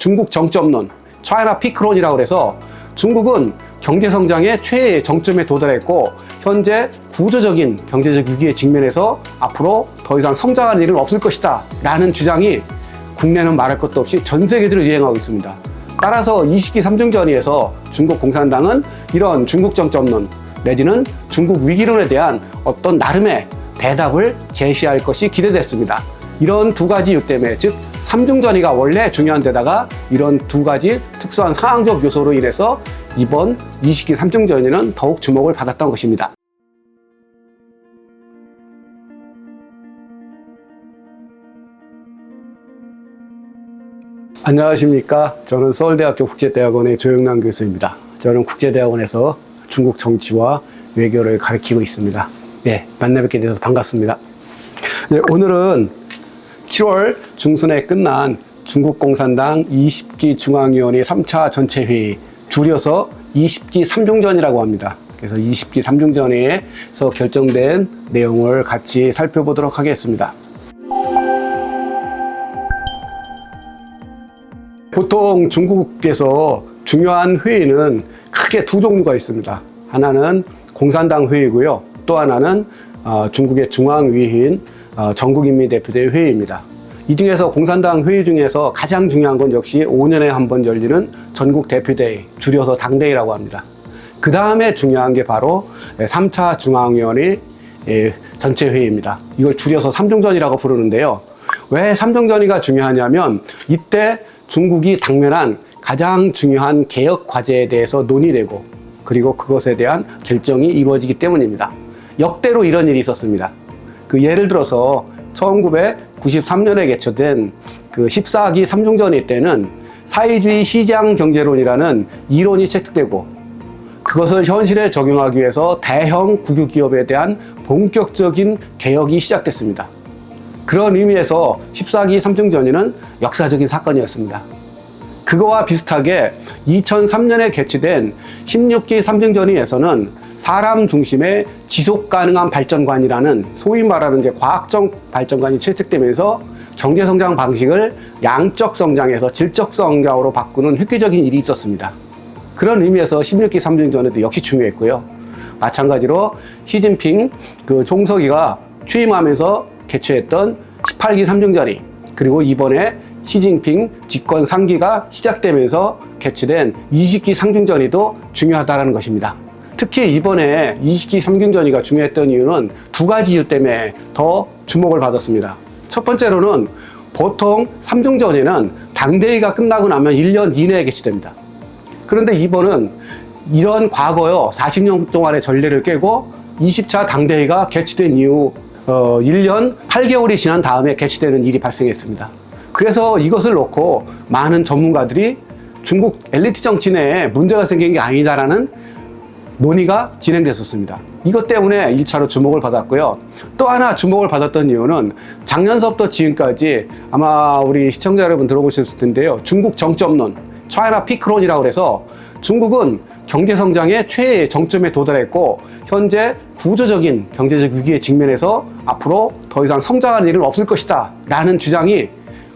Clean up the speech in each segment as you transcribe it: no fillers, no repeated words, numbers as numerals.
중국 정점론, 차이나 피크론이라고 해서 중국은 경제성장의 최애 정점에 도달했고 현재 구조적인 경제적 위기에 직면해서 앞으로 더 이상 성장할 일은 없을 것이다 라는 주장이 국내는 말할 것도 없이 전 세계적으로 유행하고 있습니다. 따라서 20기 삼중전의에서 중국 공산당은 이런 중국 정점론 내지는 중국 위기론에 대한 어떤 나름의 대답을 제시할 것이 기대됐습니다. 이런 두 가지 이유 때문에, 즉 삼중전의가 원래 중요한 데다가 이런 두 가지 특수한 상황적 요소로 인해서 이번 20기 삼중전의는 더욱 주목을 받았던 것입니다. 안녕하십니까. 저는 서울대학교 국제대학원의 조영남 교수입니다. 저는 국제대학원에서 중국 정치와 외교를 가르치고 있습니다. 네, 만나 뵙게 돼서 반갑습니다. 네, 오늘은 7월 중순에 끝난 중국 공산당 20기 중앙위원회 3차 전체회의, 줄여서 20기 삼중전이라고 합니다. 그래서 20기 삼중전에서 결정된 내용을 같이 살펴보도록 하겠습니다. 보통 중국에서 중요한 회의는 크게 두 종류가 있습니다. 하나는 공산당 회의고요. 또 하나는 중국의 중앙위인 전국인민대표대회 회의입니다. 이 중에서 공산당 회의 중에서 가장 중요한 건 역시 5년에 한 번 열리는 전국대표대회, 줄여서 당대회라고 합니다. 그 다음에 중요한 게 바로 3차 중앙위원회 전체회의입니다. 이걸 줄여서 삼중전이라고 부르는데요. 왜 삼중전이가 중요하냐면 이때 중국이 당면한 가장 중요한 개혁 과제에 대해서 논의되고 그리고 그것에 대한 결정이 이루어지기 때문입니다. 역대로 이런 일이 있었습니다. 예를 들어서 1993년에 개최된 14기 삼중전의 때는 사회주의 시장 경제론이라는 이론이 채택되고 그것을 현실에 적용하기 위해서 대형 국유기업에 대한 본격적인 개혁이 시작됐습니다. 그런 의미에서 14기 삼중전의는 역사적인 사건이었습니다. 그거와 비슷하게 2003년에 개최된 16기 삼중전의에서는 사람 중심의 지속 가능한 발전관이라는 소위 말하는 이제 과학적 발전관이 채택되면서 경제성장 방식을 양적 성장에서 질적 성장으로 바꾸는 획기적인 일이 있었습니다. 그런 의미에서 16기 삼중전의도 역시 중요했고요. 마찬가지로 시진핑 총서기가 취임하면서 개최했던 18기 삼중전의, 그리고 이번에 시진핑 집권 3기가 시작되면서 개최된 20기 삼중전의도 중요하다는 것입니다. 특히 이번에 20기 삼중전의가 중요했던 이유는 두 가지 이유 때문에 더 주목을 받았습니다. 첫 번째로는 보통 삼중전의는 당대회가 끝나고 나면 1년 이내에 개최됩니다. 그런데 이번은 이런 과거요 40년 동안의 전례를 깨고 20차 당대회가 개최된 이후 1년 8개월이 지난 다음에 개최되는 일이 발생했습니다. 그래서 이것을 놓고 많은 전문가들이 중국 엘리트 정치 내에 문제가 생긴 게 아니다라는 논의가 진행됐었습니다. 이것 때문에 1차로 주목을 받았고요. 또 하나 주목을 받았던 이유는 작년서부터 지금까지 아마 우리 시청자 여러분 들어보셨을 텐데요. 중국 정점론, 차이나 피크론이라고 해서 중국은 경제성장의 최애 정점에 도달했고 현재 구조적인 경제적 위기에 직면해서 앞으로 더 이상 성장할 일은 없을 것이다 라는 주장이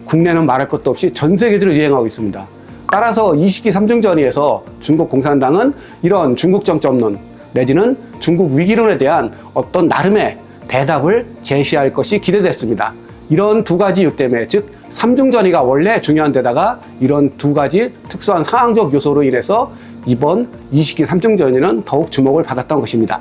국내는 말할 것도 없이 전 세계적으로 유행하고 있습니다. 따라서 20기 삼중전의에서 중국 공산당은 이런 중국 정점론 내지는 중국 위기론에 대한 어떤 나름의 대답을 제시할 것이 기대됐습니다. 이런 두 가지 이유 때문에, 즉 삼중전의가 원래 중요한 데다가 이런 두 가지 특수한 상황적 요소로 인해서 이번 20기 삼중전의는 더욱 주목을 받았던 것입니다.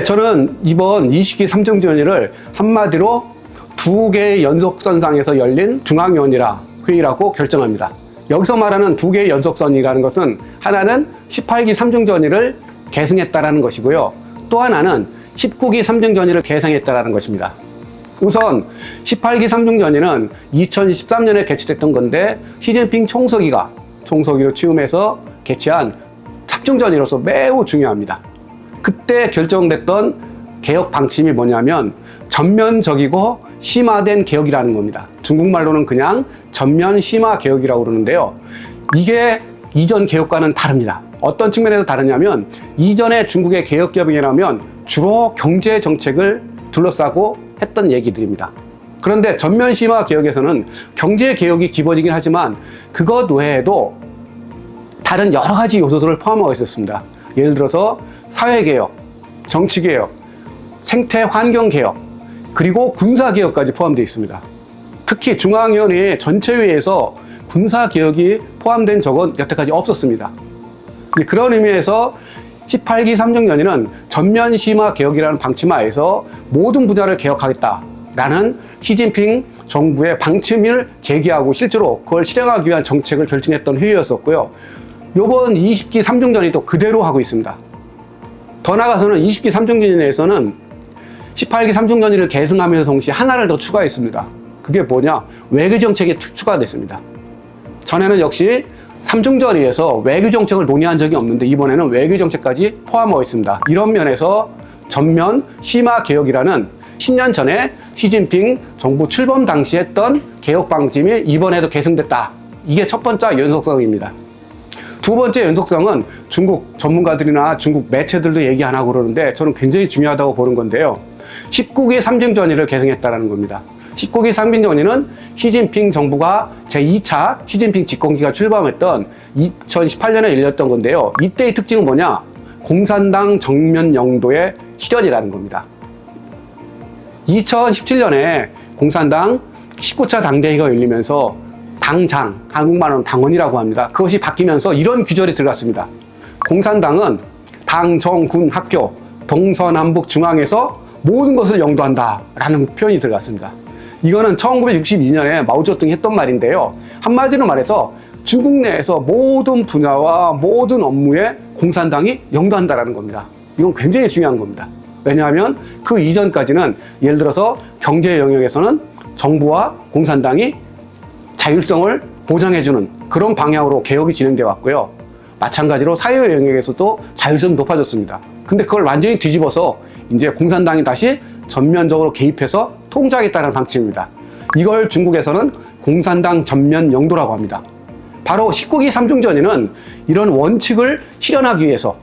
저는 이번 20기 삼중전의를 한마디로 두 개의 연속선상에서 열린 중앙위원회 회의라고 결정합니다. 여기서 말하는 두 개의 연속선이라는 것은 하나는 18기 삼중전의를 계승했다라는 것이고요. 또 하나는 19기 삼중전의를 계승했다라는 것입니다. 우선 18기 삼중전의는 2013년에 개최됐던 건데 시진핑 총서기로 취임해서 개최한 삼중전의로서 매우 중요합니다. 그때 결정됐던 개혁 방침이 뭐냐면 전면적이고 심화된 개혁이라는 겁니다. 중국말로는 그냥 전면 심화 개혁이라고 그러는데요. 이게 이전 개혁과는 다릅니다. 어떤 측면에서 다르냐면 이전에 중국의 개혁 개혁이라면 주로 경제 정책을 둘러싸고 했던 얘기들입니다. 그런데 전면 심화 개혁에서는 경제 개혁이 기본이긴 하지만 그것 외에도 다른 여러 가지 요소들을 포함하고 있었습니다. 예를 들어서 사회 개혁, 정치 개혁, 생태 환경 개혁, 그리고 군사 개혁까지 포함되어 있습니다. 특히 중앙위원회 전체회의에서 군사 개혁이 포함된 적은 여태까지 없었습니다. 그런 의미에서 18기 삼정연의는 전면 심화 개혁이라는 방침하에서 모든 분야를 개혁하겠다라는 시진핑 정부의 방침을 제기하고 실제로 그걸 실행하기 위한 정책을 결정했던 회의였었고요. 이번 20기 삼정연의도 그대로 하고 있습니다. 더 나아가서는 20기 삼정연의에서는 18기 삼정연의를 계승하면서 동시에 하나를 더 추가했습니다. 그게 뭐냐? 외교정책이 추가됐습니다. 전에는 역시 삼중전의에서 외교정책을 논의한 적이 없는데 이번에는 외교정책까지 포함하고 있습니다. 이런 면에서 전면 심화 개혁이라는 10년 전에 시진핑 정부 출범 당시 했던 개혁 방침이 이번에도 계승됐다. 이게 첫 번째 연속성입니다. 두 번째 연속성은 중국 전문가들이나 중국 매체들도 얘기 안 하고 그러는데 저는 굉장히 중요하다고 보는 건데요. 19기 삼중전의를 계승했다는 겁니다. 19기 삼중전의는 시진핑 정부가 제2차 시진핑 집권기가 출범했던 2018년에 열렸던 건데요. 이때의 특징은 뭐냐? 공산당 정면 영도의 실현이라는 겁니다. 2017년에 공산당 19차 당대회가 열리면서 당장, 한국말로는 당원이라고 합니다. 그것이 바뀌면서 이런 규절이 들어갔습니다. 공산당은 당, 정, 군, 학교, 동서남북 중앙에서 모든 것을 영도한다라는 표현이 들어갔습니다. 이거는 1962년에 마오쩌둥이 했던 말인데요. 한마디로 말해서 중국 내에서 모든 분야와 모든 업무에 공산당이 영도한다라는 겁니다. 이건 굉장히 중요한 겁니다. 왜냐하면 그 이전까지는 예를 들어서 경제 영역에서는 정부와 공산당이 자율성을 보장해주는 그런 방향으로 개혁이 진행되어 왔고요. 마찬가지로 사회 영역에서도 자율성이 높아졌습니다. 근데 그걸 완전히 뒤집어서 이제 공산당이 다시 전면적으로 개입해서 통제하겠다는 방침입니다. 이걸 중국에서는 공산당 전면 영도라고 합니다. 바로 19기 삼중전의는 이런 원칙을 실현하기 위해서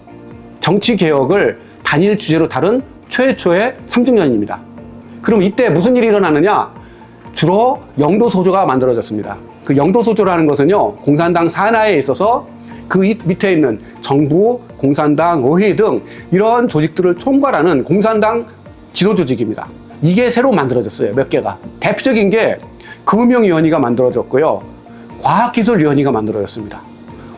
정치 개혁을 단일 주제로 다룬 최초의 삼중전입니다. 그럼 이때 무슨 일이 일어나느냐? 주로 영도소조가 만들어졌습니다. 그 영도소조라는 것은요, 공산당 산하에 있어서 그 밑에 있는 정부, 공산당, 의회 등 이런 조직들을 총괄하는 공산당 지도조직입니다. 이게 새로 만들어졌어요. 몇 개가. 대표적인 게 금융위원회가 만들어졌고요. 과학기술위원회가 만들어졌습니다.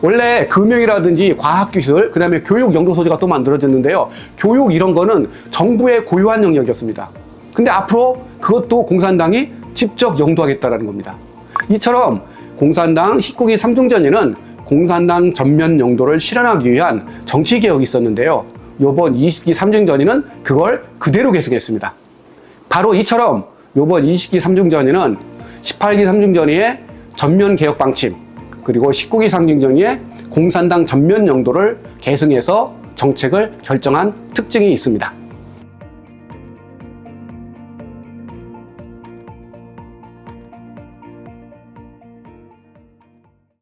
원래 금융이라든지 과학기술, 그 다음에 교육 영도소조가 또 만들어졌는데요. 교육 이런 거는 정부의 고유한 영역이었습니다. 근데 앞으로 그것도 공산당이 직접 영도하겠다는 겁니다. 이처럼 공산당 19기 삼중전의는 공산당 전면 영도를 실현하기 위한 정치개혁이 있었는데요. 이번 20기 삼중전의는 그걸 그대로 계승했습니다. 바로 이처럼 이번 20기 삼중전의는 18기 삼중전의의 전면 개혁 방침, 그리고 19기 삼중전의의 공산당 전면 영도를 계승해서 정책을 결정한 특징이 있습니다.